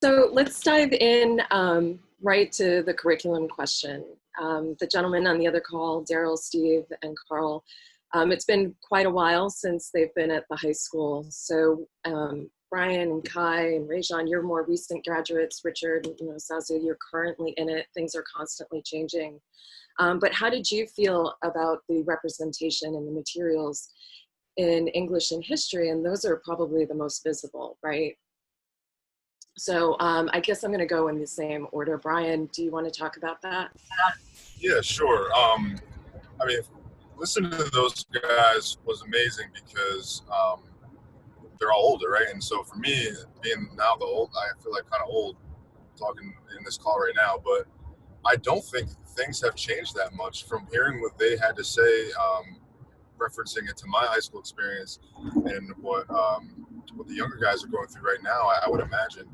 So let's dive in right to the curriculum question. The gentleman on the other call, Daryl, Steve, and Carl, it's been quite a while since they've been at the high school. So Brian and Kai and Rajan, you're more recent graduates. Richard, Sazu, you're currently in it. Things are constantly changing. But how did you feel about the representation and the materials in English and history? And those are probably the most visible, right? So I guess I'm going to go in the same order. Brian, do you want to talk about that? Yeah, sure. I mean, listening to those guys was amazing because they're all older, right? And so for me, being now I feel like kind of old talking in this call right now, but I don't think things have changed that much from hearing what they had to say, referencing it to my high school experience and what the younger guys are going through right now. I would imagine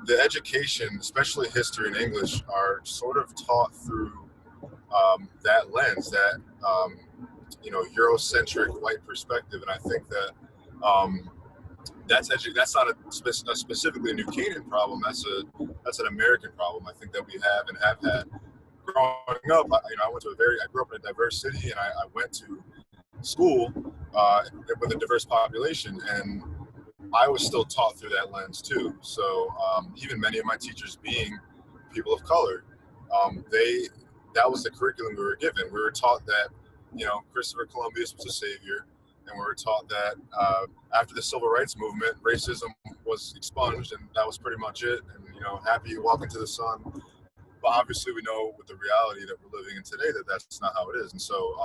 the education, especially history and English, are sort of taught through that lens, that Eurocentric white perspective, and I think that that's not a specifically a New Canaan problem. That's an American problem. I think that we have and have had. Growing up, I grew up in a diverse city, and I went to school with a diverse population, and I was still taught through that lens too. So even many of my teachers being people of color, that was the curriculum we were given. We were taught that, Christopher Columbus was a savior, and we were taught that after the civil rights movement, racism was expunged, and that was pretty much it. And happy you walk into the sun. But obviously, we know with the reality that we're living in today that that's not how it is. And so,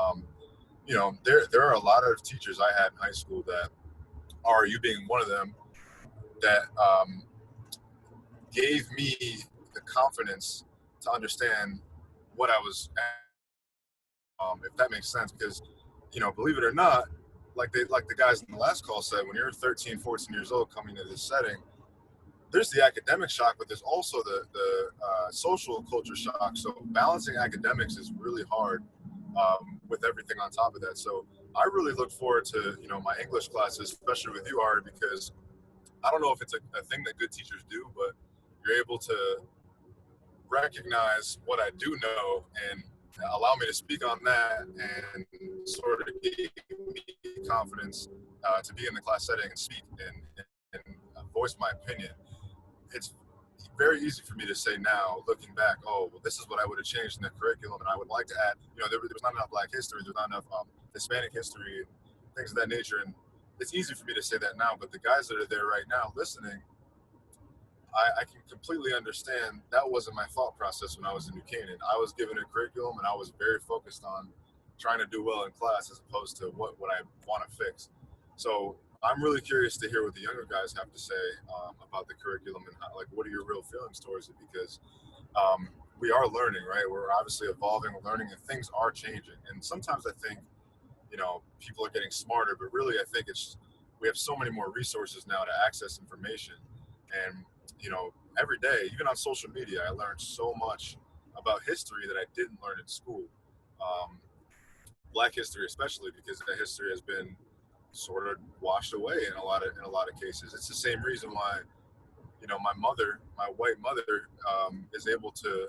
there are a lot of teachers I had in high school that, you being one of them, that gave me the confidence to understand what I was if that makes sense, because believe it or not, like the guys in the last call said, when you're 13, 14 years old coming to this setting, there's the academic shock, but there's also the social culture shock. So balancing academics is really hard with everything on top of that. So I really look forward to my English classes, especially with you, Ari, because I don't know if it's a thing that good teachers do, but you're able to recognize what I do know and allow me to speak on that, and sort of give me confidence to be in the class setting and speak and voice my opinion. It's very easy for me to say now, looking back, oh, well, this is what I would have changed in the curriculum, and I would like to add, there was not enough Black history, there's not enough Hispanic history, and things of that nature, and it's easy for me to say that now, but the guys that are there right now listening, I can completely understand that wasn't my thought process when I was in New Canaan. I was given a curriculum, and I was very focused on trying to do well in class as opposed to what I want to fix. So I'm really curious to hear what the younger guys have to say about the curriculum and what are your real feelings towards it, because we are learning, right? We're obviously evolving, learning, and things are changing. And sometimes I think, people are getting smarter, but really I think we have so many more resources now to access information. And, every day, even on social media, I learned so much about history that I didn't learn in school. Black history, especially, because that history has been sort of washed away in a lot of cases. It's the same reason why, my white mother, is able to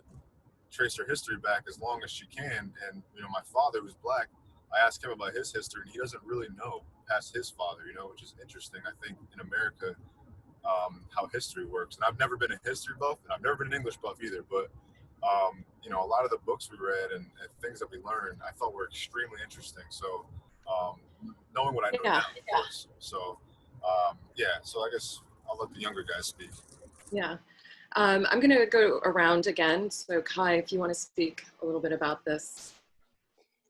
trace her history back as long as she can. And, my father, who's Black, I asked him about his history, and he doesn't really know past his father, which is interesting, I think, in America, how history works. And I've never been a history buff, and I've never been an English buff either, but a lot of the books we read and things that we learned, I thought were extremely interesting. So knowing what I know now, of course. So so I guess I'll let the younger guys speak. Yeah. I'm going to go around again. So Kai, if you want to speak a little bit about this.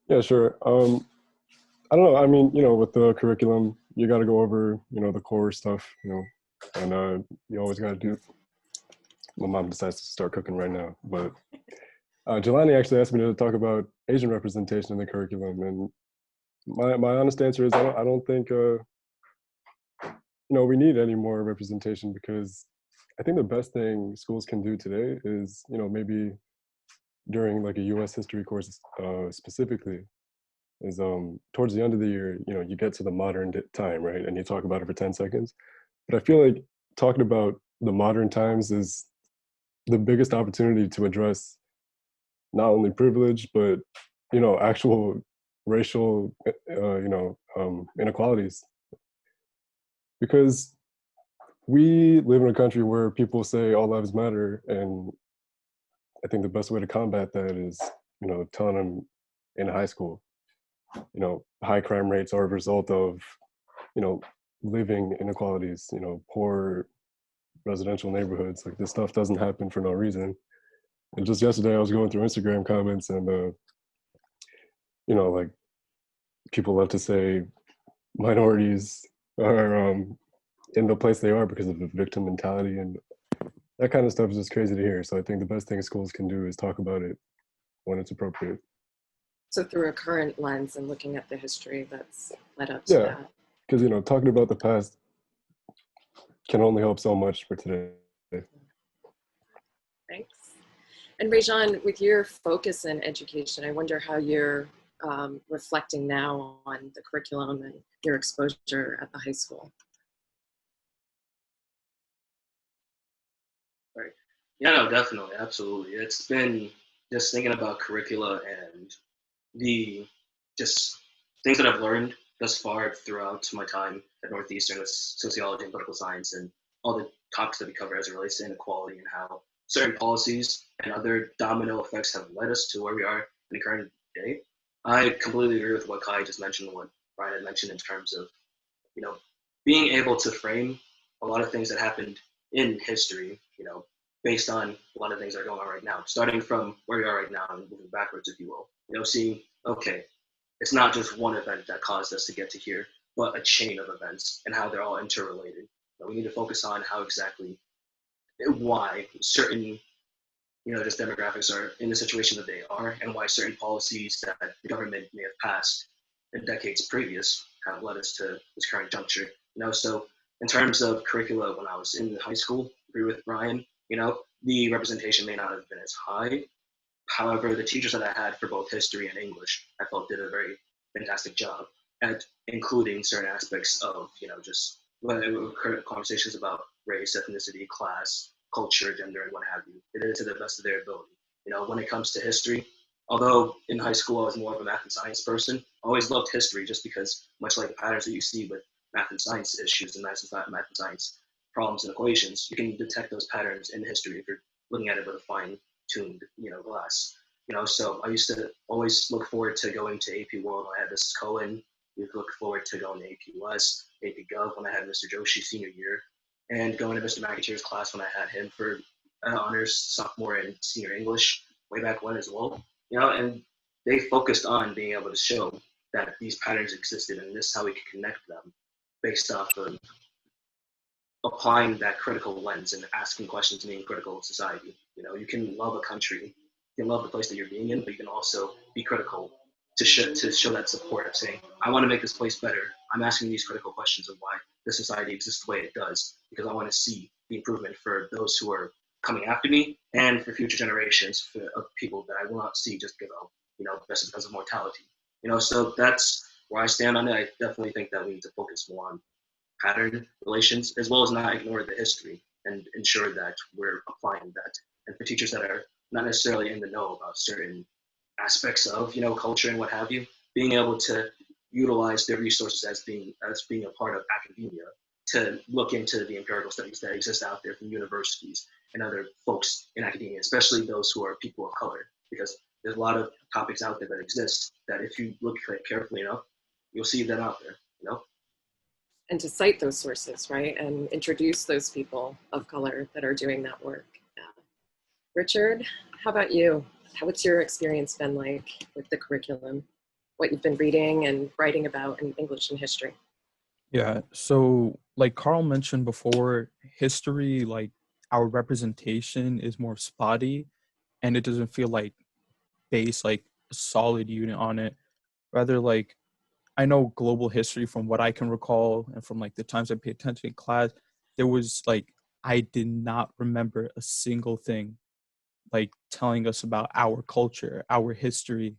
Yeah, sure. I don't know. I mean, with the curriculum, you got to go over, the core stuff, and you always got to do. My mom decides to start cooking right now, but Jelani actually asked me to talk about Asian representation in the curriculum, and my honest answer is I don't think we need any more representation, because I think the best thing schools can do today is maybe during like a U.S. history course specifically is towards the end of the year, you get to the modern time, right, and you talk about it for 10 seconds. But I feel like talking about the modern times is the biggest opportunity to address not only privilege, but, actual racial, inequalities. Because we live in a country where people say all lives matter, and I think the best way to combat that is, telling them in high school, high crime rates are a result of, you know, living inequalities, poor residential neighborhoods. Like, this stuff doesn't happen for no reason. And just yesterday I was going through Instagram comments, and like, people love to say minorities are in the place they are because of the victim mentality, and that kind of stuff is just crazy to hear. So I think the best thing schools can do is talk about it when it's appropriate. So through a current lens and looking at the history that's led up to Yeah, that. because talking about the past can only help so much for today. Thanks. And Rajan, with your focus in education, I wonder how you're reflecting now on the curriculum and your exposure at the high school. Right. Yeah, no, definitely, absolutely. It's been just thinking about curricula and the just things that I've learned thus far throughout my time at Northeastern with sociology and political science and all the topics that we cover as it relates to inequality and how certain policies and other domino effects have led us to where we are in the current day. I completely agree with what Kai just mentioned, what Brian had mentioned in terms of, you know, being able to frame a lot of things that happened in history, based on a lot of things that are going on right now, starting from where we are right now and moving backwards, if you will. Seeing, okay, it's not just one event that caused us to get to here, but a chain of events and how they're all interrelated. We need to focus on how exactly, why certain, just demographics are in the situation that they are, and why certain policies that the government may have passed in decades previous have led us to this current juncture. So in terms of curricula, when I was in high school, I agree with Brian, the representation may not have been as high. However, the teachers that I had for both history and English, I felt did a very fantastic job at including certain aspects of, just conversations about race, ethnicity, class, culture, gender, and what have you. They did it to the best of their ability. When it comes to history, although in high school I was more of a math and science person, I always loved history just because, much like the patterns that you see with math and science issues and math and science problems and equations, you can detect those patterns in history if you're looking at it with a fine-tuned, glass. So I used to always look forward to going to AP World when I had Mrs. Cohen. We look forward to going to AP West, AP Gov when I had Mr. Joshi senior year, and going to Mr. McIntyre's class when I had him for honors sophomore and senior English way back when as well. And they focused on being able to show that these patterns existed and this is how we can connect them based off of applying that critical lens and asking questions and being critical of society. You can love a country, you can love the place that you're being in, but you can also be critical to show that support, saying, I want to make this place better. I'm asking these critical questions of why the society exists the way it does, because I want to see the improvement for those who are coming after me and for future generations of people that I will not see just give up, just because of mortality. So that's where I stand on it. I definitely think that we need to focus more on pattern relations, as well as not ignore the history and ensure that we're applying that. And for teachers that are not necessarily in the know about certain aspects of, culture and what have you, being able to utilize their resources as being a part of academia to look into the empirical studies that exist out there from universities and other folks in academia, especially those who are people of color, because there's a lot of topics out there that exist that if you look carefully enough, you'll see them out there, And to cite those sources, right? And introduce those people of color that are doing that work. Yeah. Richard, how about you? What's your experience been like with the curriculum? What you've been reading and writing about in English and history? Yeah, so like Carl mentioned before, history, like our representation is more spotty and it doesn't feel like base, like a solid unit on it. Rather, like I know global history from what I can recall and from like the times I paid attention in class, there was like I did not remember a single thing like telling us about our culture, our history.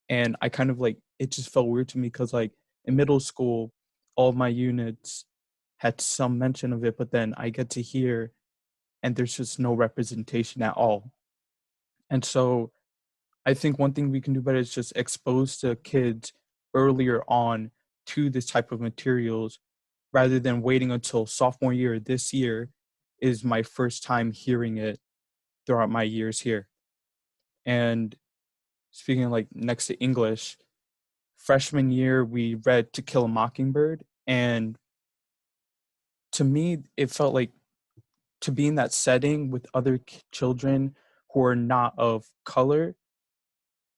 And I kind of like it just felt weird to me because like in middle school, all of my units had some mention of it, but then I get to hear and there's just no representation at all. And so I think one thing we can do better is just expose the kids earlier on to this type of materials rather than waiting until sophomore year. This year is my first time hearing it throughout my years here. And speaking like next to English, freshman year we read To Kill a Mockingbird, and to me it felt like to be in that setting with other children who are not of color,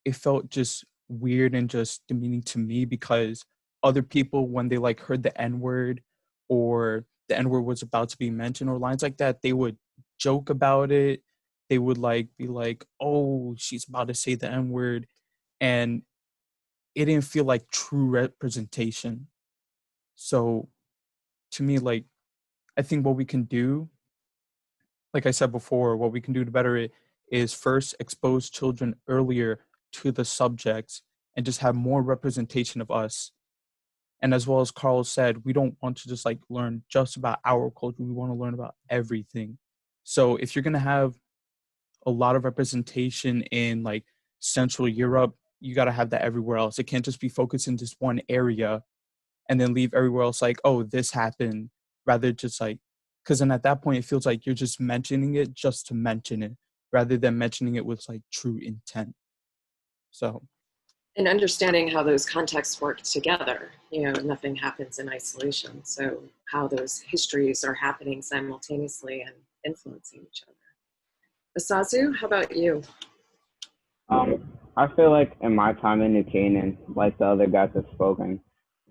it felt just weird and just demeaning to me because other people, when they like heard the N-word or the N-word was about to be mentioned or lines like that, they would joke about it. They would like be like, oh, she's about to say the N-word. And it didn't feel like true representation. So to me, like, I think what we can do, like I said before, what we can do to better it is first expose children earlier to the subjects and just have more representation of us. And as well as Carl said, we don't want to just like learn just about our culture. We want to learn about everything. So if you're going to have a lot of representation in like Central Europe, you got to have that everywhere else. It can't just be focused in just one area and then leave everywhere else like, oh, this happened, rather just like, because then at that point it feels like you're just mentioning it just to mention it rather than mentioning it with like true intent. So And understanding how those contexts work together, nothing happens in isolation. So how those histories are happening simultaneously and influencing each other. Asazu, how about you? I feel like in my time in New Canaan, like the other guys have spoken,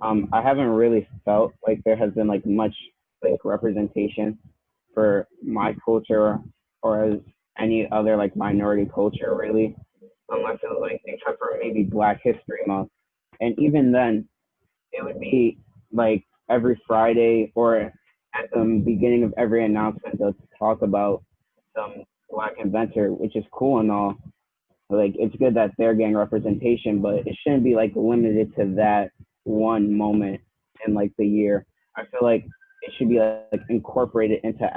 I haven't really felt like there has been like much like representation for my culture or as any other like minority culture really. I feel like except for maybe Black History Month, and even then, it would be like every Friday or at the beginning of every announcement they'll talk about some Black inventor, which is cool and all. Like it's good that they're getting representation, but it shouldn't be like limited to that one moment in like the year. I feel like it should be like incorporated into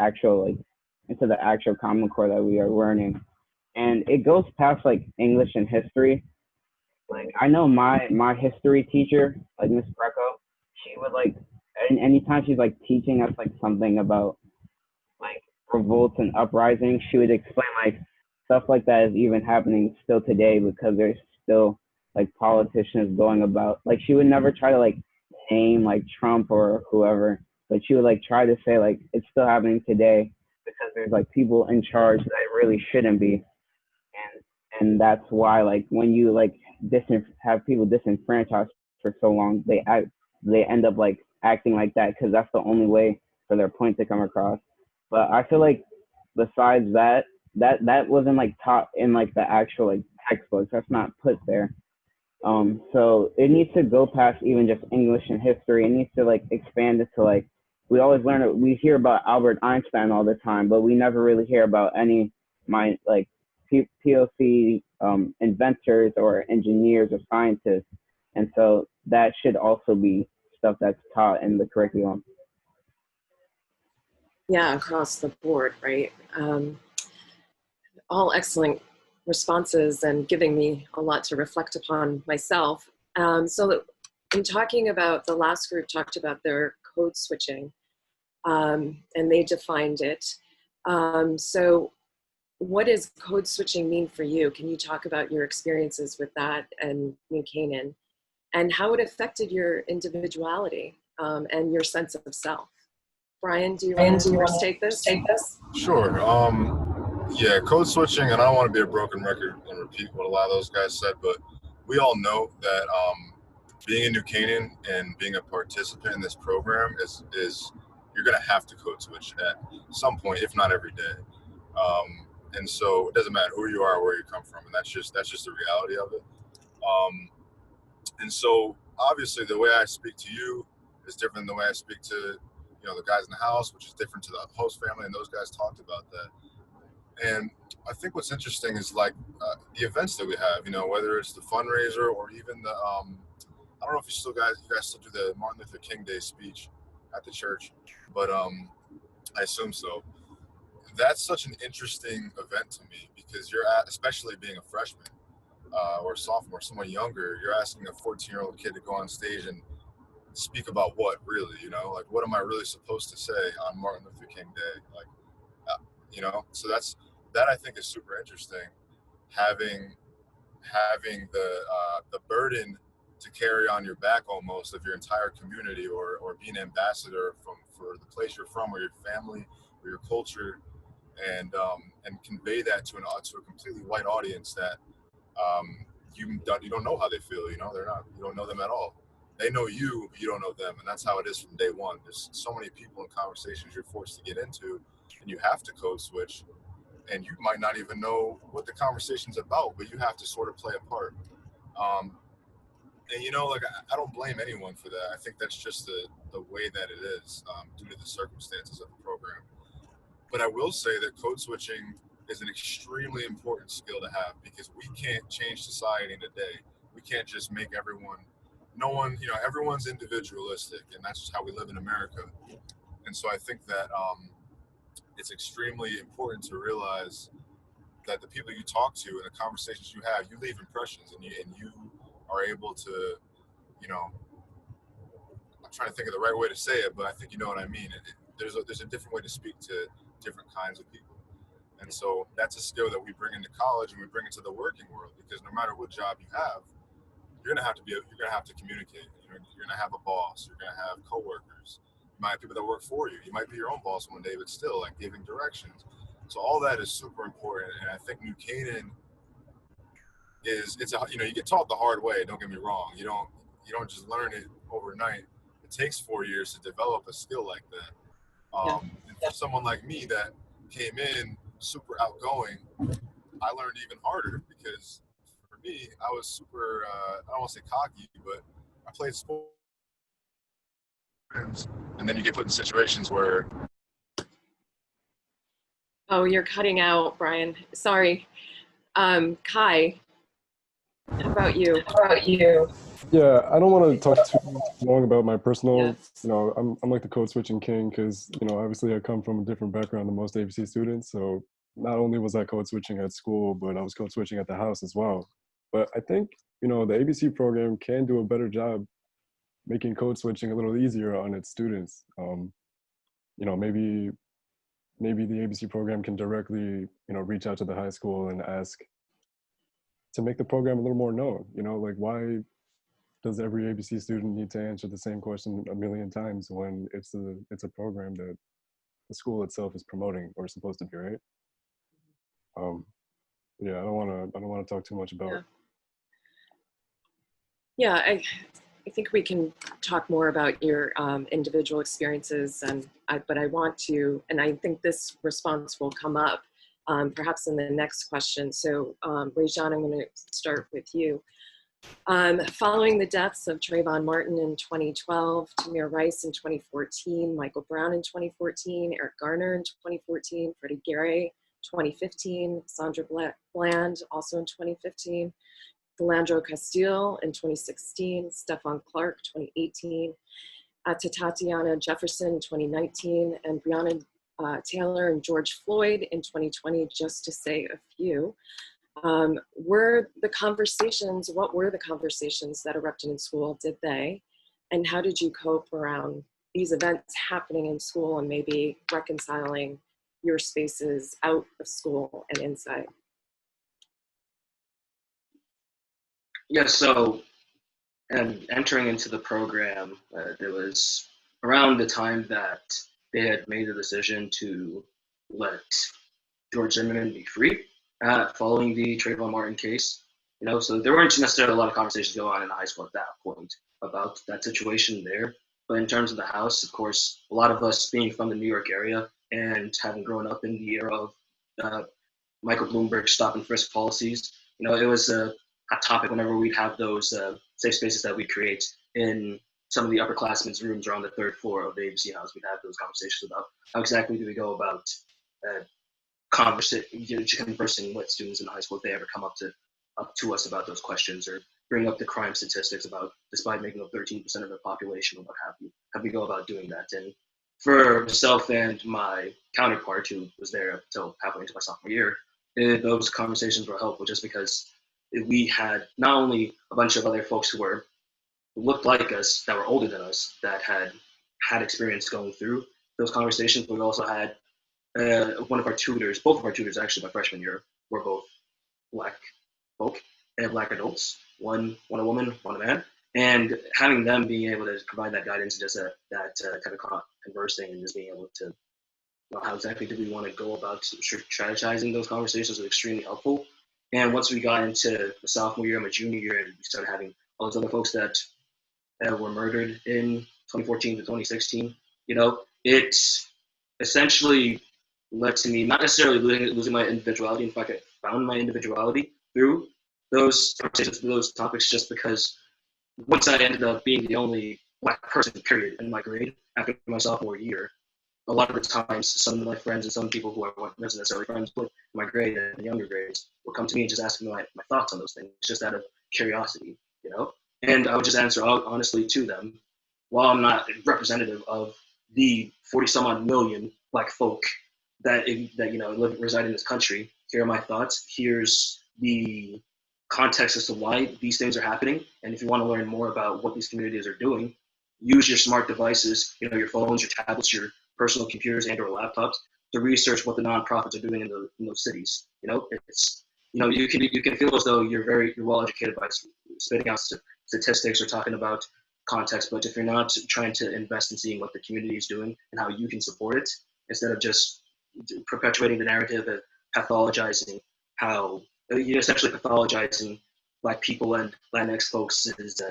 into the actual Common Core that we are learning, and it goes past like English and history. Like I know my history teacher, like Miss Greco, she would like, and anytime she's like teaching us like something about like revolts and uprisings, she would explain like stuff like that is even happening still today because there's still like politicians going about, like she would never try to like name like Trump or whoever, but she would like try to say like it's still happening today because there's like people in charge that really shouldn't be. And that's why like when you like have people disenfranchised for so long, they end up like acting like that because that's the only way for their point to come across. But I feel like besides that wasn't like taught in like the actual like textbooks. That's not put there. So it needs to go past even just English and history. It needs to like expand it to like, we hear about Albert Einstein all the time, but we never really hear about any like POC inventors or engineers or scientists. And so that should also be stuff that's taught in the curriculum. Yeah, across the board, right? All excellent responses and giving me a lot to reflect upon myself. So in talking about, the last group talked about their code switching, and they defined it. So what does code switching mean for you? Can you talk about your experiences with that and New Canaan and how it affected your individuality and your sense of self? Brian, do you want to first take this? Sure. Yeah, code switching, and I don't want to be a broken record and repeat what a lot of those guys said, but we all know that being in New Canaan and being a participant in this program is you're going to have to code switch at some point, if not every day. And so it doesn't matter who you are, where you come from, and that's just the reality of it. And so obviously the way I speak to you is different than the way I speak to the guys in the house, which is different to the host family, and those guys talked about that. And I think what's interesting is like the events that we have, whether it's the fundraiser or even the I don't know if you guys still do the Martin Luther King Day speech at the church, but I assume so. that's such an interesting event to me because especially being a freshman or a sophomore, someone younger, you're asking a 14-year-old kid to go on stage and speak about what really, like what am I really supposed to say on Martin Luther King Day? Like, so that I think is super interesting. Having the burden to carry on your back almost of your entire community, or being an ambassador for the place you're from, or your family, or your culture, and convey that to a completely white audience that you don't know how they feel. You don't know them at all. They know you, but you don't know them, and that's how it is from day one. There's so many people and conversations you're forced to get into, and you have to code switch, and you might not even know what the conversation's about, but you have to sort of play a part. And like I don't blame anyone for that. I think that's just the way that it is, due to the circumstances of the program. But I will say that code switching is an extremely important skill to have, because we can't change society in a day. We can't just make everyone's individualistic, and that's just how we live in America. And so I think that it's extremely important to realize that the people you talk to and the conversations you have, you leave impressions, and you are able to, I'm trying to think of the right way to say it, but I think you know what I mean. There's a different way to speak to different kinds of people. And so that's a skill that we bring into college and we bring into the working world, because no matter what job you have, you're gonna have to communicate. You're gonna have a boss. You're gonna have coworkers. You might have people that work for you. You might be your own boss one day, but still, like, giving directions. So all that is super important. And I think New Canaan you get taught the hard way. Don't get me wrong. You don't just learn it overnight. It takes 4 years to develop a skill like that. And for someone like me that came in super outgoing, I learned even harder, because for me, I was super, I don't want to say cocky, but I played sports. And then you get put in situations where. Oh, you're cutting out, Brian. Sorry. Kai, how about you? Yeah, I don't want to talk too long about my personal, Yes. I'm like the code switching king, because, obviously I come from a different background than most ABC students. So not only was I code switching at school, but I was code switching at the house as well. But I think, the ABC program can do a better job making code switching a little easier on its students. Maybe the ABC program can directly, reach out to the high school and ask to make the program a little more known. Like, why does every ABC student need to answer the same question a million times when it's a program that the school itself is promoting or supposed to be, right? Yeah, I don't want to talk too much about. Yeah, I think we can talk more about your individual experiences, but I want to, and I think this response will come up perhaps in the next question. So, Rajan, I'm going to start with you. Following the deaths of Trayvon Martin in 2012, Tamir Rice in 2014, Michael Brown in 2014, Eric Garner in 2014, Freddie Gray 2015, Sandra Bland also in 2015, Delandro Castile in 2016, Stephon Clark 2018, Tatiana Jefferson 2019, and Breonna Taylor and George Floyd in 2020, just to say a few. What were the conversations that erupted in school? Did they? And how did you cope around these events happening in school and maybe reconciling your spaces out of school and inside? Yeah, so entering into the program, there was around the time that they had made the decision to let George Zimmerman be free following the Trayvon Martin case. So there weren't necessarily a lot of conversations going on in the high school at that point about that situation there. But in terms of the House, of course, a lot of us being from the New York area and having grown up in the era of Michael Bloomberg's stop and frisk policies, it was a topic whenever we'd have those safe spaces that we create in some of the upperclassmen's rooms around the third floor of the ABC House. We'd have those conversations about how exactly do we go about conversing with students in high school if they ever come up to us about those questions, or bring up the crime statistics about, despite making up 13% of the population, or what have you, how we go about doing that. And for myself and my counterpart, who was there until halfway into my sophomore year, those conversations were helpful just because we had not only a bunch of other folks who looked like us, that were older than us, that had experience going through those conversations, but we also had one of our tutors, both of our tutors actually, my freshman year, were both Black folk and Black adults, one a woman, one a man, and having them being able to provide that guidance, just that kind of conversing and just being able to, well, how exactly do we want to go about strategizing those conversations was extremely helpful. And once we got into the sophomore year and my junior year, and we started having all those other folks that were murdered in 2014 to 2016, it essentially led to me not necessarily losing my individuality. In fact, I found my individuality through those conversations, through those topics, just because once I ended up being the only Black person, period, in my grade after my sophomore year, a lot of the times, some of my friends and some people who I wasn't necessarily friends with in my grade and the younger grades would come to me and just ask me my thoughts on those things, just out of curiosity. And I would just answer honestly to them. While I'm not representative of the 40 some odd million Black folk that reside in this country, here are my thoughts. Here's the context as to why these things are happening. And if you want to learn more about what these communities are doing, use your smart devices, your phones, your tablets, your personal computers and or laptops to research what the nonprofits are doing in those cities. It's you can feel as though you're well educated by spitting out statistics or talking about context, but if you're not trying to invest in seeing what the community is doing and how you can support it, instead of just perpetuating the narrative of pathologizing how you're essentially pathologizing Black people and Latinx folks is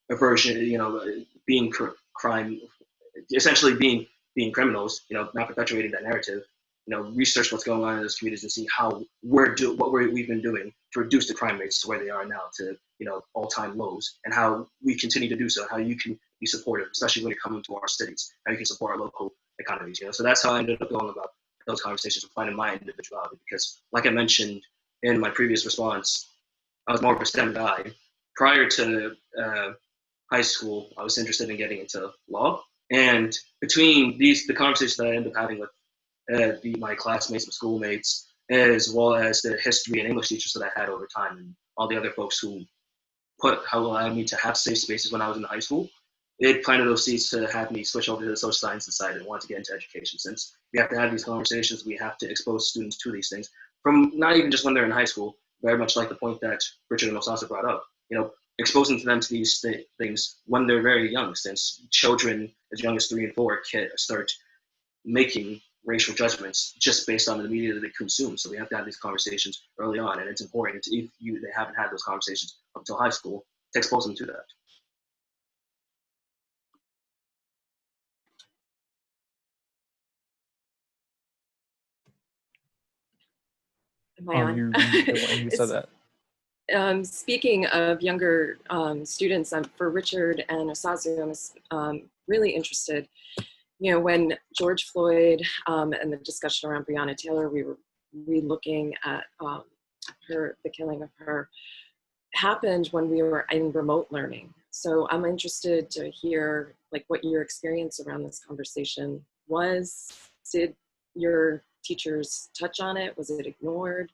aversion, being crime, essentially being criminals, not perpetuating that narrative. Research what's going on in those communities and see how we've been doing to reduce the crime rates to where they are now, to all-time lows, and how we continue to do so, how you can be supportive, especially when you come into our cities, how you can support our local economies. So that's how I ended up going about those conversations and finding my individuality. Because, like I mentioned in my previous response, I was more of a STEM guy. Prior to high school, I was interested in getting into law, and between the conversations that I ended up having with my classmates and schoolmates, as well as the history and English teachers that I had over time, and all the other folks who allowed me to have safe spaces when I was in high school, it planted those seeds to have me switch over to the social sciences side and want to get into education. Since we have to have these conversations, we have to expose students to these things from not even just when they're in high school, very much like the point that Richard and Osasa brought up, exposing to them to these things when they're very young, since children as young as 3 and 4 can start making racial judgments just based on the media that they consume. So we have to have these conversations early on, and it's important if they haven't had those conversations up until high school to expose them to that. Am I on? You said that. Speaking of younger students, for Richard and Osazu, I'm really interested. When George Floyd and the discussion around Breonna Taylor, we were re-looking at the killing of her, happened when we were in remote learning. So I'm interested to hear what your experience around this conversation was. Did your teachers touch on it? Was it ignored?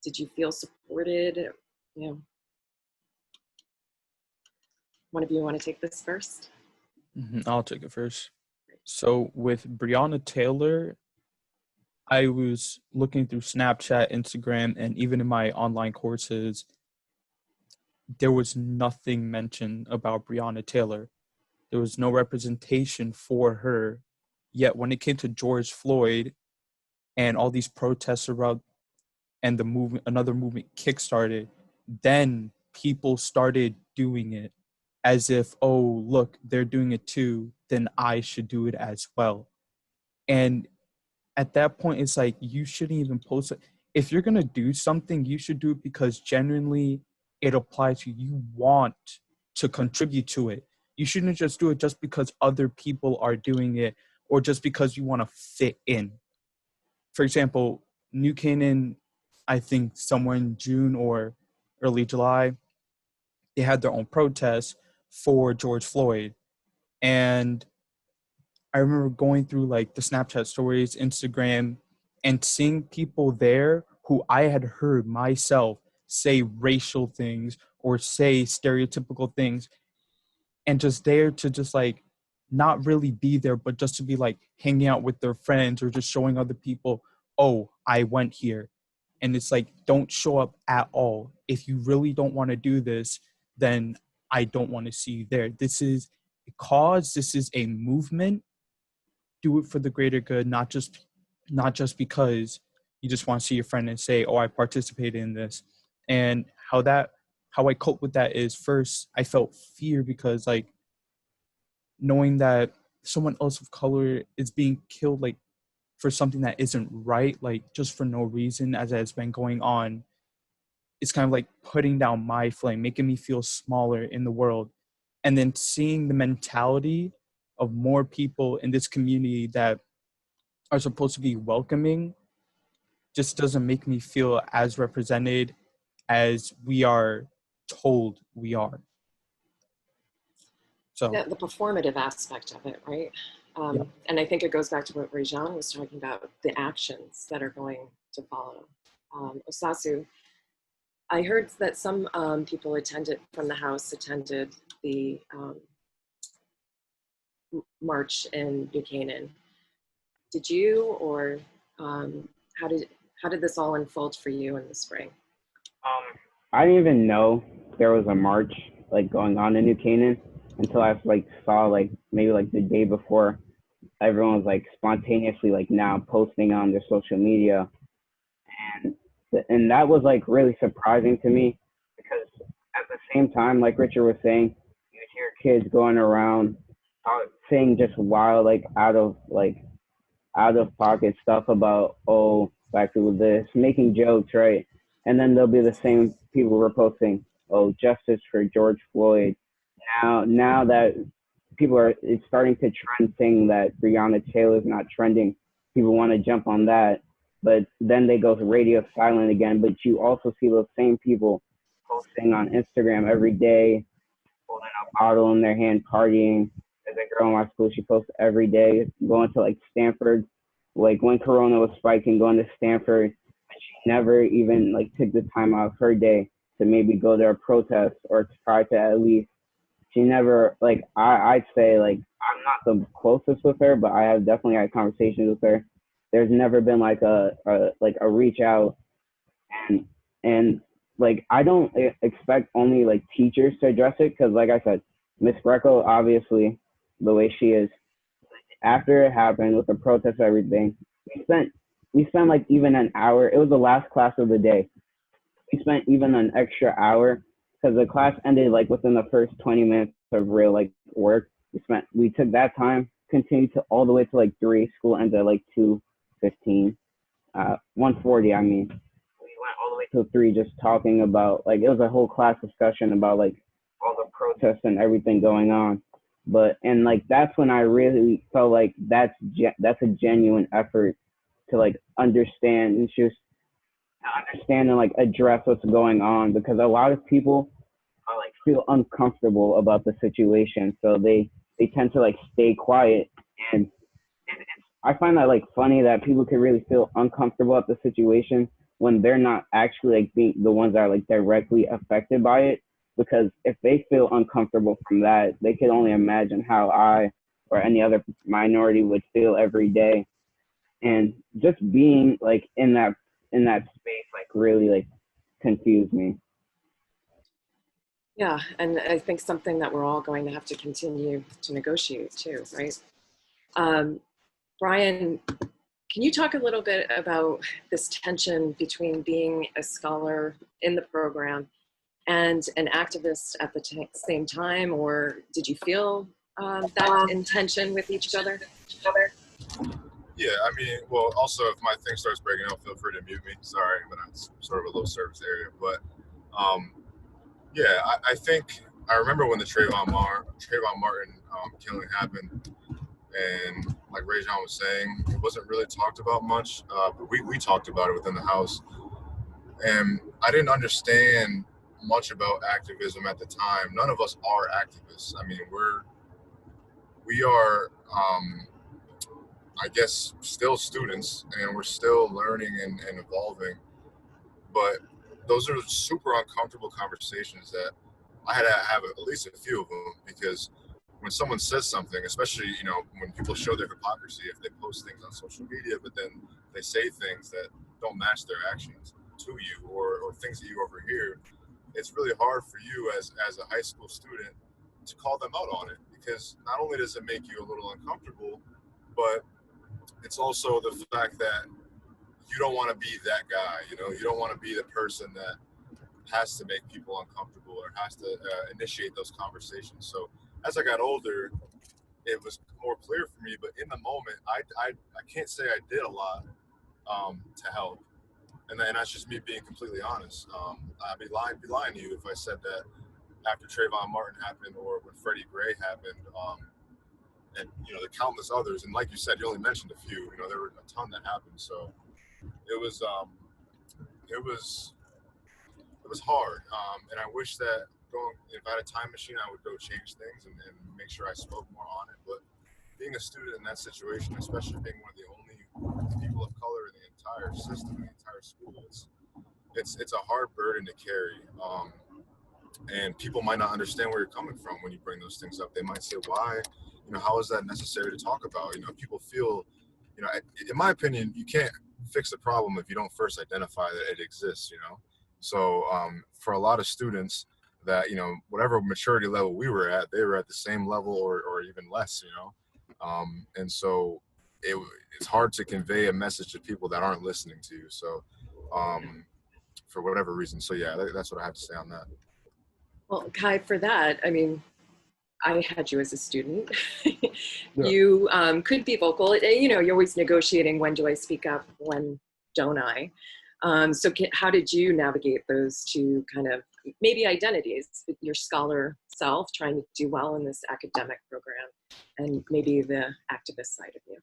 Did you feel supported? One of you want to take this first? I'll take it first. So with Breonna Taylor, I was looking through Snapchat, Instagram, and even in my online courses, there was nothing mentioned about Breonna Taylor. There was no representation for her. Yet when it came to George Floyd and all these protests erupt and another movement kickstarted, then people started doing it as if, oh, look, they're doing it too, then I should do it as well. And at that point, it's like, you shouldn't even post it. If you're going to do something, you should do it because genuinely it applies to you. You want to contribute to it. You shouldn't just do it just because other people are doing it or just because you want to fit in. For example, New Canaan, I think somewhere in June or early July, they had their own protests for George Floyd. And I remember going through like the Snapchat stories, Instagram, and seeing people there who I had heard myself say racial things or say stereotypical things, and just there to just like not really be there, but just to be like hanging out with their friends or just showing other people, oh, I went here. And it's like, don't show up at all. If you really don't want to do this, then I don't want to see you there. This is a cause, this is a movement. Do it for the greater good, not just because you just want to see your friend and say, oh, I participated in this. And how I cope with that is, first I felt fear because like knowing that someone else of color is being killed like for something that isn't right, like just for no reason, as has been going on, it's kind of like putting down my flame, making me feel smaller in the world. And then seeing the mentality of more people in this community that are supposed to be welcoming just doesn't make me feel as represented as we are told we are. So The performative aspect of it, right? yeah. And I think it goes back to what Rajan was talking about, the actions that are going to follow. Osasu, I heard that some people attended from the House attended the march in New Canaan. Did you, or how did this all unfold for you in the spring? I didn't even know there was a march like going on in New Canaan until I like saw like maybe like the day before everyone was like spontaneously like now posting on their social media, and that was like really surprising to me because at the same time, like Richard was saying, you hear kids going around saying just wild like out of pocket stuff about, oh, black people this, making jokes, right? And then there'll be the same people reposting, oh, justice for George Floyd. Now that people are, it's starting to trend saying that Breonna Taylor's not trending. People want to jump on that, but then they go to radio silent again. But you also see those same people posting on Instagram every day, holding a bottle in their hand, partying. There's a girl in my school, she posts every day, going to like Stanford, like when Corona was spiking, going to Stanford. And she never even like took the time out of her day to maybe go to a protest or to try to at least. She never like I'd say like I'm not the closest with her, but I have definitely had conversations with her. There's never been like a reach out, and and like I don't expect only like teachers to address it because like I said, Miss Greco obviously the way she is. After it happened with the protest and everything, we spent like even an hour. It was the last class of the day. We spent even an extra hour because the class ended like within the first 20 minutes of real like work. We took that time, continued to all the way to like 3. School ended at like 2:15, 1:40. I mean, we went all the way to 3, just talking about like it was a whole class discussion about like all the protests and everything going on. But and like that's when I really felt like that's a genuine effort to like understand and just understand and like address what's going on because a lot of people are like feel uncomfortable about the situation, so they tend to like stay quiet. And I find that like funny that people can really feel uncomfortable at the situation when they're not actually like being the ones that are like directly affected by it. Because if they feel uncomfortable from that, they can only imagine how I or any other minority would feel every day. And just being like in that space like really like confused me. Yeah, and I think something that we're all going to have to continue to negotiate too, right? Brian, can you talk a little bit about this tension between being a scholar in the program and an activist at the same time, or did you feel that in tension with each other? Yeah, I mean, well, also if my thing starts breaking up, feel free to mute me. Sorry, but it's sort of a low service area. But yeah, I think I remember when the Trayvon Martin killing happened, and like Rajon was saying, it wasn't really talked about much, but we talked about it within the house, and I didn't understand much about activism at the time. None of us are activists. I mean, we are I guess, still students, and we're still learning and evolving. But those are super uncomfortable conversations that I had to have at least a few of them, because when someone says something, especially, when people show their hypocrisy, if they post things on social media, but then they say things that don't match their actions to you, or things that you overhear, it's really hard for you as a high school student to call them out on it, because not only does it make you a little uncomfortable, but it's also the fact that you don't want to be that guy. You don't want to be the person that has to make people uncomfortable or has to initiate those conversations. So as I got older, it was more clear for me. But in the moment, I can't say I did a lot to help, and that's just me being completely honest. I'd be lying to you if I said that after Trayvon Martin happened, or when Freddie Gray happened, and the countless others. And like you said, you only mentioned a few. There were a ton that happened. So it was hard, and I wish that if I had a time machine, I would go change things and make sure I spoke more on it. But being a student in that situation, especially being one of the only people of color in the entire system, the entire school, it's a hard burden to carry. And people might not understand where you're coming from when you bring those things up. They might say, why? How is that necessary to talk about? People feel, in my opinion, you can't fix the problem if you don't first identify that it exists, So for a lot of students that, whatever maturity level we were at, they were at the same level or even less, and so it's hard to convey a message to people that aren't listening to you. So for whatever reason. So yeah, that's what I have to say on that. Well, Kai, for that, I mean, I had you as a student. Yeah. You could be vocal. You're always negotiating, when do I speak up, when don't I? So how did you navigate those two kind of maybe identities, your scholar self trying to do well in this academic program, and maybe the activist side of you?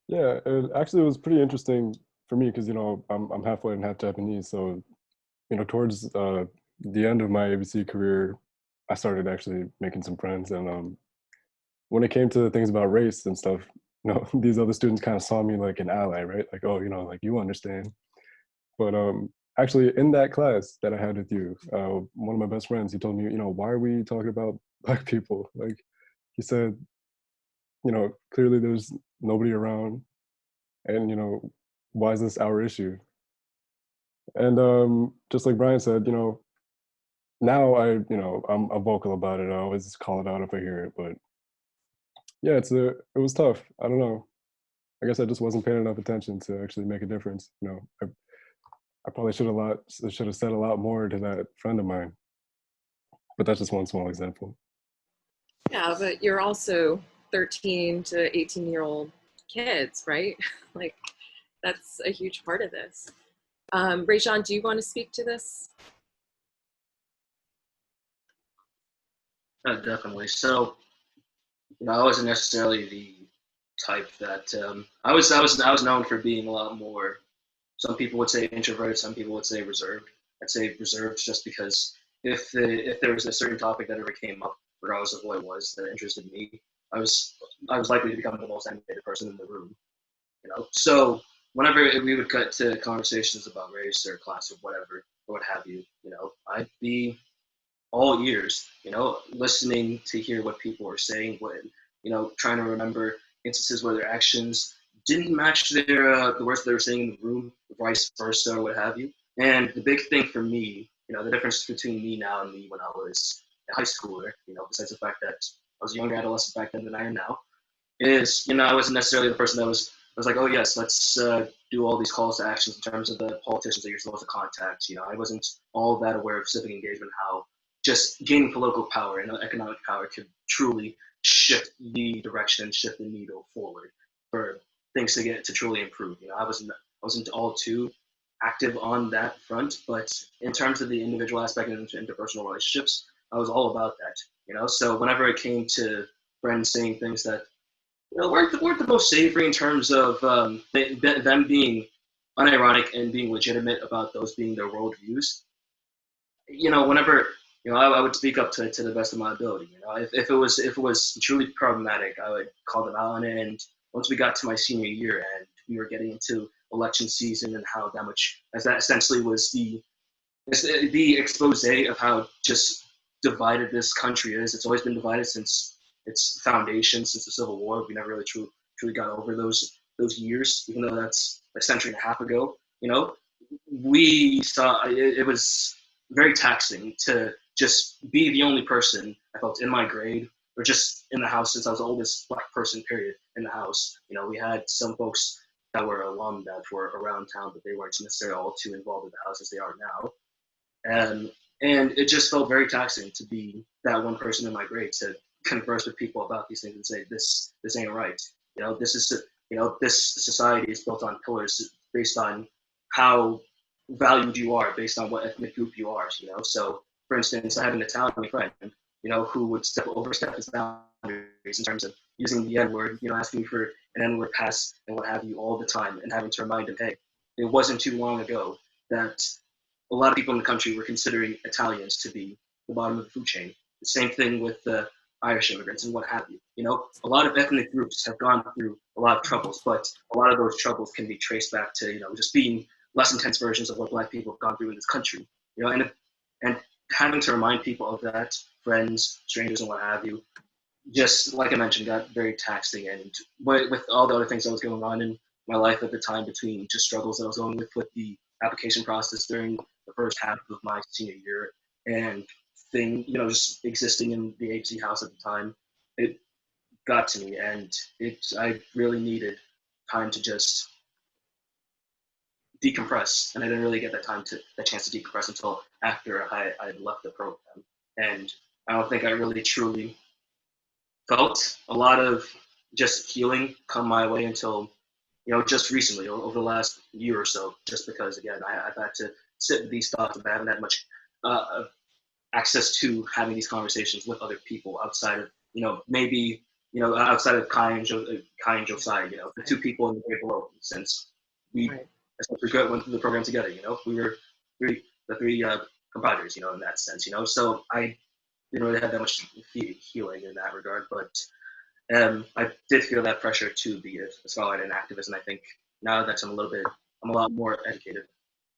Yeah, it actually was pretty interesting for me because, I'm half white and half Japanese. So, towards the end of my ABC career, I started actually making some friends. And when it came to things about race and stuff, these other students kind of saw me like an ally, right? Like, oh, like you understand. But actually, in that class that I had with you, one of my best friends, he told me, why are we talking about Black people? Like, he said, clearly there's nobody around, and why is this our issue? And just like Brian said, now I'm vocal about it. I always call it out if I hear it. But yeah, it was tough. I don't know. I guess I just wasn't paying enough attention to actually make a difference. I probably should have said a lot more to that friend of mine. But that's just one small example. Yeah, but you're also 13 to 18-year-old kids, right? Like, that's a huge part of this. Rajan, do you want to speak to this? Definitely. So, I wasn't necessarily the type that I was known for being a lot more. Some people would say introverted. Some people would say reserved. I'd say reserved just because if there was a certain topic that ever came up, regardless of what it was that interested me, I was likely to become the most animated person in the room. So whenever we would cut to conversations about race or class or whatever or what have you, I'd be all ears, listening to hear what people were saying, trying to remember instances where their actions didn't match the words they were saying in the room, vice versa, or what have you. And the big thing for me, the difference between me now and me when I was a high schooler, besides the fact that I was a younger adolescent back then than I am now, is, I wasn't necessarily the person that was like, oh yes, let's do all these calls to actions in terms of the politicians that you're supposed to contact. I wasn't all that aware of civic engagement, how just gaining political power and economic power could truly shift the direction and shift the needle forward for things to truly improve. I wasn't all too active on that front, but in terms of the individual aspect and interpersonal relationships, I was all about that. So whenever it came to friends saying things that weren't the most savory in terms of them being unironic and being legitimate about those being their worldviews, whenever I would speak up to the best of my ability. If it was truly problematic, I would call them out on it and once we got to my senior year and we were getting into election season and how that much, as that essentially was the expose of how just divided this country is. It's always been divided since its foundation, since the Civil War. We never really truly got over those years, even though that's a century and a half ago. You know, we saw it was very taxing to just be the only person I felt in my grade or just in the house, since I was the oldest Black person, period, in the house. You know, we had some folks that were alum that were around town, but they weren't necessarily all too involved in the house as they are now. And and it just felt very taxing to be that one person in my grade to converse with people about these things and say this ain't right. You know, this society is built on pillars based on how valued you are, based on what ethnic group you are. You know, so for instance, I have an Italian friend, you know, who would overstep his boundaries in terms of using the N word, you know, asking for an N word pass and what have you all the time, and having to remind him, hey, it wasn't too long ago that a lot of people in the country were considering Italians to be the bottom of the food chain. The same thing with the Irish immigrants and what have you. You know, a lot of ethnic groups have gone through a lot of troubles, but a lot of those troubles can be traced back to, you know, just being less intense versions of what Black people have gone through in this country. You know, and having to remind people of that, friends, strangers, and what have you, just like I mentioned, got very taxing. And with all the other things that was going on in my life at the time, between just struggles that I was going with the application process during the first half of my senior year, and just existing in the agency house at the time, it got to me, and I really needed time to just decompress, and I didn't really get that chance to decompress until after I had left the program. And I don't think I really truly felt a lot of just healing come my way until, you know, just recently, over the last year or so, just because, again, I've had to sit with these thoughts, and I haven't had much access to having these conversations with other people outside of, outside of Kai and Josiah, you know, the two people in the grade below, since we essentially went through the program together. You know, we were the three compadres, you know, in that sense, you know. So I didn't really have that much healing in that regard, but I did feel that pressure to be a scholar and an activist, and I think now that I'm a lot more educated,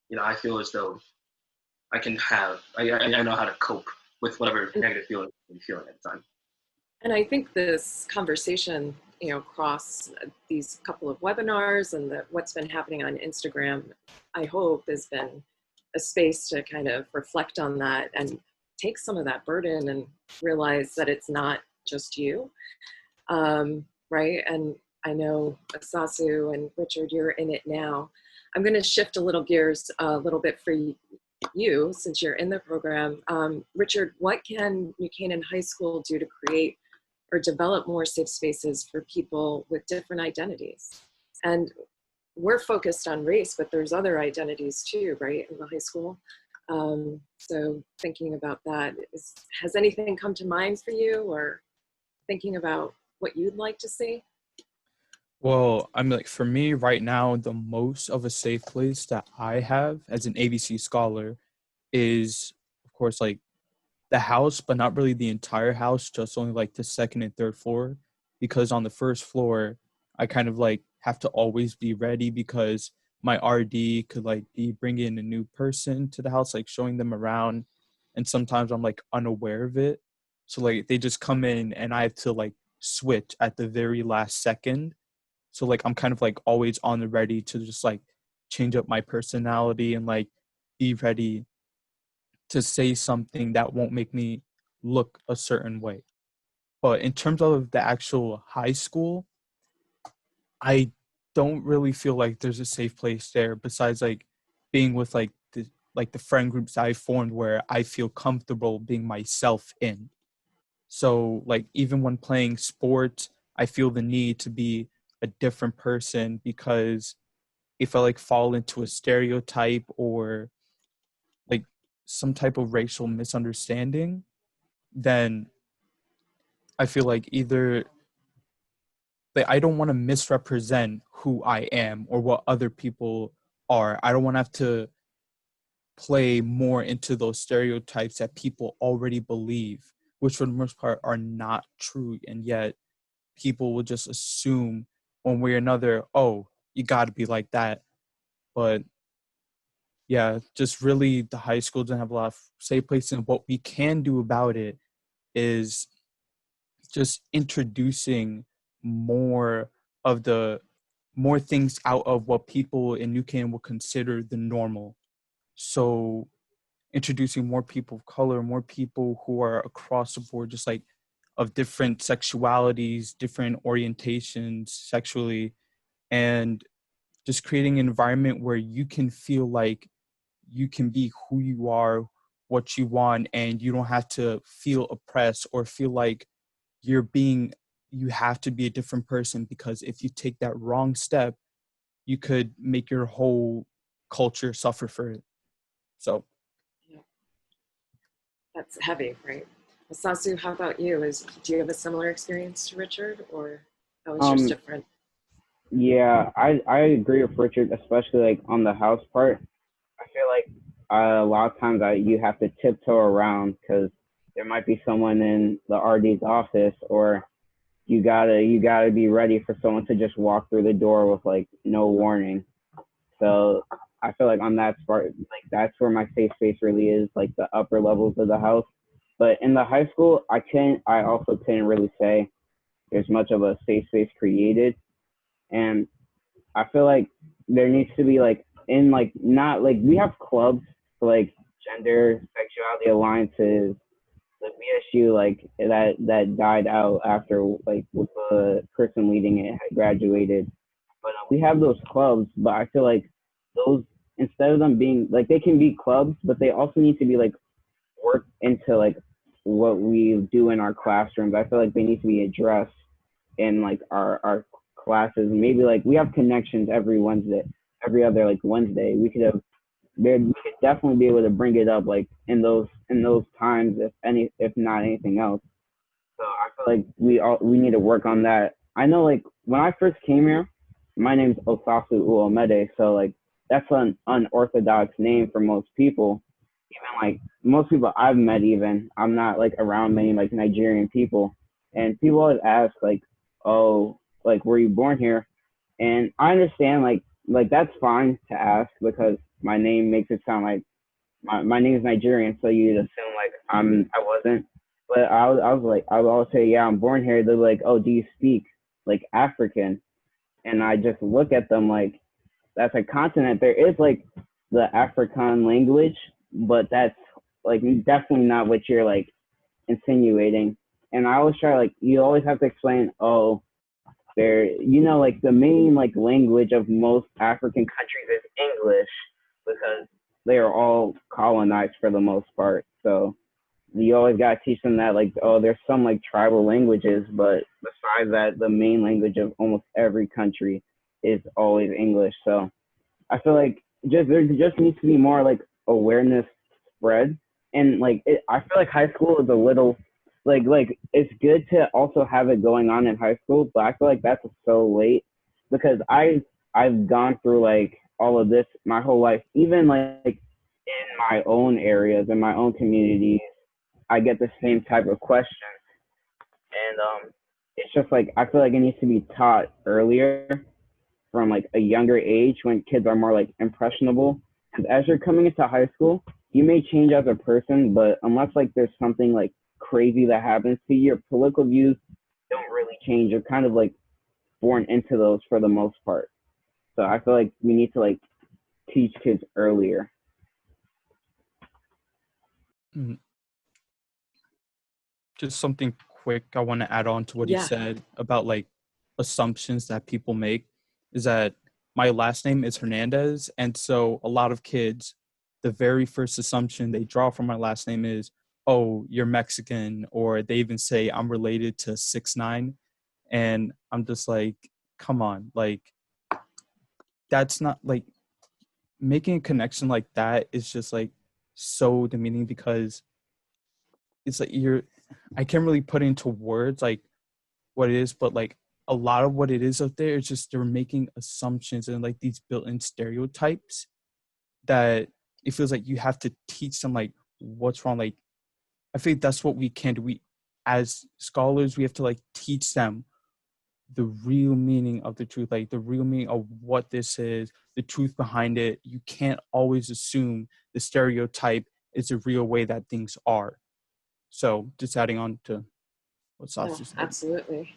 you know, I feel as though I know how to cope with whatever negative feeling I'm feeling at the time. And I think this conversation, you know, across these couple of webinars and what's been happening on Instagram, I hope has been a space to kind of reflect on that and take some of that burden and realize that it's not just you, right? And I know Asasu and Richard, you're in it now. I'm going to shift a little gears a little bit for you, since you're in the program. Richard, what can New Canaan High School do to create or develop more safe spaces for people with different identities? And we're focused on race, but there's other identities too, right, in the high school. So thinking about that, has anything come to mind for you, or thinking about what you'd like to see? Well, I'm like, for me right now, the most of a safe place that I have as an ABC scholar is, of course, like the house, but not really the entire house, just only like the second and third floor. Because on the first floor, I kind of like have to always be ready, because my RD could like be bringing in a new person to the house, like showing them around. And sometimes I'm like unaware of it. So like they just come in and I have to like switch at the very last second. So like I'm kind of like always on the ready to just like change up my personality and like be ready to say something that won't make me look a certain way. But in terms of the actual high school, I don't really feel like there's a safe place there, besides like being with like the friend groups I formed where I feel comfortable being myself in. So like even when playing sports, I feel the need to be a different person, because if I like fall into a stereotype or like some type of racial misunderstanding, then I feel like either like I don't want to misrepresent who I am or what other people are. I don't want to have to play more into those stereotypes that people already believe, which for the most part are not true, and yet people will just assume one way or another, oh, you got to be like that. But yeah, just really the high school doesn't have a lot of safe places. And what we can do about it is just introducing more of the more things out of what people in New Canaan will consider the normal. So introducing more people of color, more people who are across the board, just like of different sexualities, different orientations sexually, and just creating an environment where you can feel like you can be who you are, what you want, and you don't have to feel oppressed or feel like you have to be a different person, because if you take that wrong step, you could make your whole culture suffer for it. So Yeah, that's heavy, right? Sasu, how about you? Do you have a similar experience to Richard, or how is yours Um, different? yeah, I agree with Richard, especially like on the house part. I feel like a lot of times you have to tiptoe around because there might be someone in the RD's office, or you gotta be ready for someone to just walk through the door with like no warning. So I feel like on that part, like that's where my safe space really is, like the upper levels of the house. But in the high school, I also couldn't really say there's much of a safe space created, and I feel like there needs to be like in like not like we have clubs for like gender sexuality alliances, the BSU like that died out after like with the person leading it had graduated. But we have those clubs, but I feel like those, instead of them being like, they can be clubs, but they also need to be like worked into like what we do in our classrooms. I feel like they need to be addressed in like our classes. Maybe like we have connections every Wednesday, every other like Wednesday. We could definitely be able to bring it up like in those times, if not anything else. So I feel like we need to work on that. I know like when I first came here, my name's Osasu Uomede, so like that's an unorthodox name for most people. Even like most people I've met, even I'm not like around many like Nigerian people, and people always ask like, oh, like were you born here? And I understand like that's fine to ask because my name makes it sound like my name is Nigerian, so you'd assume like I wasn't. But I was like I would always say, yeah, I'm born here. They're like, oh, do you speak like African? And I just look at them like that's a continent. There is like the African language, but that's like definitely not what you're like insinuating. And I always try like you always have to explain, oh, there, like the main like language of most African countries is English because they are all colonized for the most part. So you always got to teach them that like, oh, there's some like tribal languages, but besides that, the main language of almost every country is always English. So I feel like there just needs to be more like awareness spread, and like I feel like high school is a little like it's good to also have it going on in high school, but I feel like that's so late because I've gone through like all of this my whole life, even like in my own areas, in my own communities, I get the same type of questions, and it's just like I feel like it needs to be taught earlier from like a younger age when kids are more like impressionable. Because as you're coming into high school, you may change as a person, but unless like there's something like crazy that happens to you, your political views don't really change. You're kind of like born into those for the most part. So I feel like we need to like teach kids earlier. mm, just something quick I want to add on to what he Yeah. said about like assumptions that people make is that my last name is Hernandez. And so a lot of kids, the very first assumption they draw from my last name is, oh, you're Mexican, or they even say I'm related to 6ix9ine. And I'm just like, come on, like that's not like making a connection like that is just like so demeaning because it's like I can't really put into words like what it is, but like a lot of what it is out there is just they're making assumptions and like these built-in stereotypes that it feels like you have to teach them like what's wrong. Like I think that's what we can do. We as scholars we have to like teach them the real meaning of the truth, like the real meaning of what this is, the truth behind it. You can't always assume the stereotype is the real way that things are. So just adding on to what No, Sasha said. absolutely.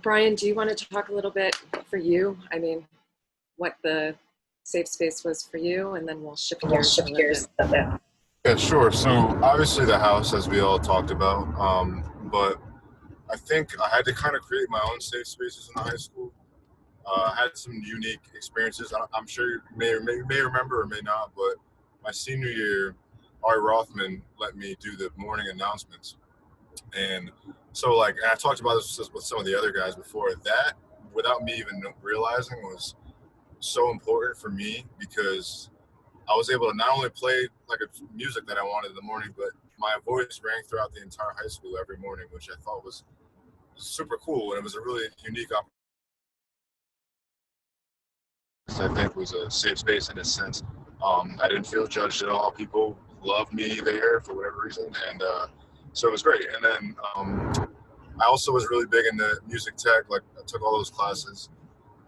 Brian, do you want to talk a little bit for you? I mean, what the safe space was for you, and then we'll shift gears a little bit. Yeah, sure. So obviously the house, as we all talked about, but I think I had to kind of create my own safe spaces in the high school. I had some unique experiences. I'm sure you may remember or may not, but my senior year, Ari Rothman let me do the morning announcements. And so, like, and I talked about this with some of the other guys before, that, without me even realizing, was so important for me because I was able to not only play like a music that I wanted in the morning, but my voice rang throughout the entire high school every morning, which I thought was super cool. And it was a really unique opportunity. I think was a safe space in a sense. I didn't feel judged at all. People loved me there for whatever reason. And so it was great. And then I also was really big into music tech. Like I took all those classes.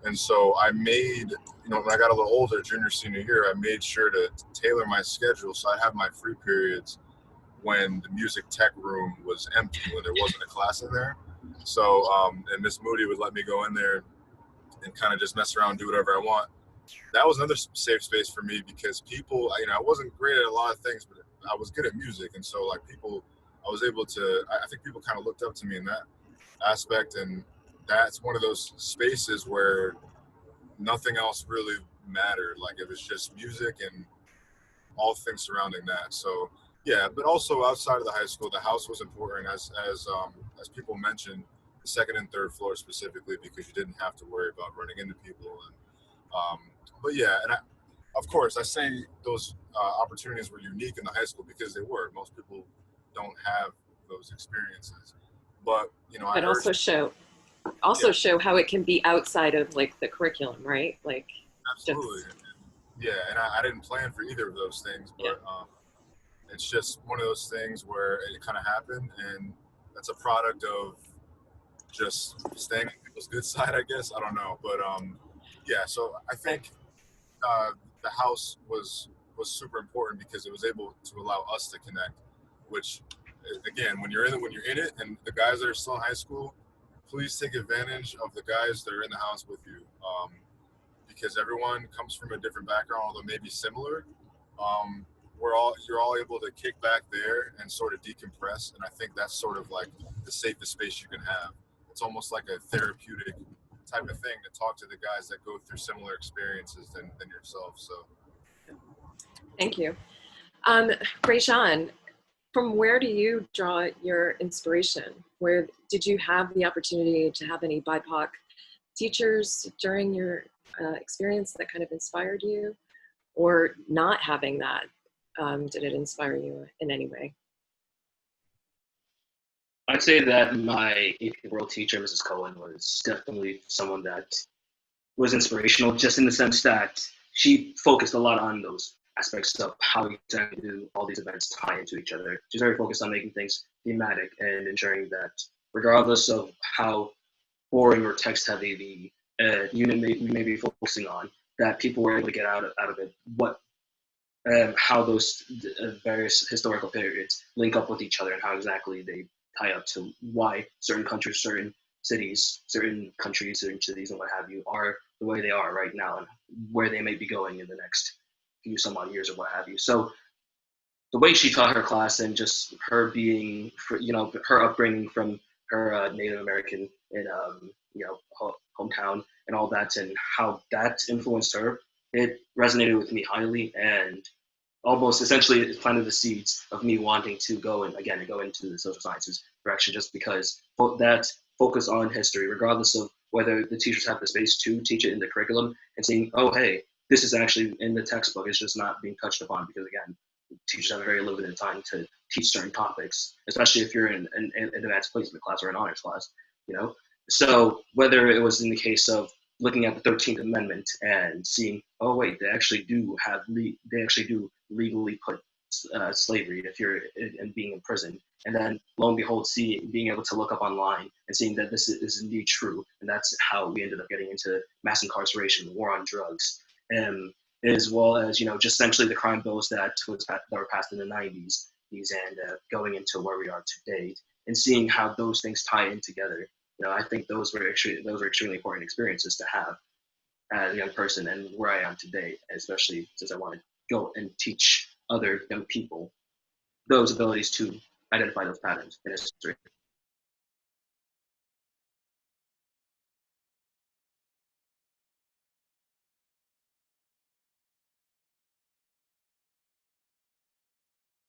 And so I made, when I got a little older, junior, senior year, I made sure to tailor my schedule. So I'd have my free periods when the music tech room was empty, when there wasn't a class in there. So, and Miss Moody would let me go in there and kind of just mess around, do whatever I want. That was another safe space for me because people, I wasn't great at a lot of things, but I was good at music. And so like people, I was able to, I think people kind of looked up to me in that aspect. And that's one of those spaces where nothing else really mattered. Like it was just music and all things surrounding that. So yeah, but also outside of the high school, the house was important as people mentioned, the second and third floor specifically, because you didn't have to worry about running into people. And but yeah, and of course I say those opportunities were unique in the high school because they were. Most people don't have those experiences. But But also show how it can be outside of like the curriculum, right? Like absolutely. Yeah, and I didn't plan for either of those things, but it's just one of those things where it kind of happened, and that's a product of just staying on people's good side, I guess. I don't know, but yeah. So I think the house was super important because it was able to allow us to connect. Which, again, when you're in it, and the guys that are still in high school, please take advantage of the guys that are in the house with you. Because everyone comes from a different background, although maybe similar. You're all able to kick back there and sort of decompress, and I think that's sort of like the safest space you can have. It's almost like a therapeutic type of thing to talk to the guys that go through similar experiences than yourself. So, thank you, Rayshawn. From where do you draw your inspiration? Where did you have the opportunity to have any BIPOC teachers during your experience that kind of inspired you, or not having that? Did it inspire you in any way? I'd say that my AP World teacher, Mrs. Cohen, was definitely someone that was inspirational, just in the sense that she focused a lot on those aspects of how exactly do all these events tie into each other. She's very focused on making things thematic and ensuring that regardless of how boring or text heavy the unit may be focusing on, that people were able to get out of it what how those various historical periods link up with each other and how exactly they tie up to why certain countries, certain cities, certain countries, certain cities, and what have you are the way they are right now and where they may be going in the next few some odd years or what have you. So the way she taught her class and just her being, her upbringing from her Native American and hometown and all that, and how that influenced her, it resonated with me highly, and almost essentially it planted the seeds of me wanting to go into the social sciences direction, just because that focus on history, regardless of whether the teachers have the space to teach it in the curriculum, and seeing, oh, hey, this is actually in the textbook, it's just not being touched upon, because again, teachers have very limited time to teach certain topics, especially if you're in an advanced placement class or an honors class, So whether it was in the case of looking at the 13th Amendment and seeing, oh wait, they actually do legally put slavery, if you're in being in prison, and then lo and behold, being able to look up online and seeing that this is indeed true, and that's how we ended up getting into mass incarceration, the war on drugs, as well as just essentially the crime bills that were passed in the 90s, and going into where we are today, and seeing how those things tie in together. I think those were extremely important experiences to have as a young person, and where I am today, especially since I want to go and teach other young people those abilities to identify those patterns in history.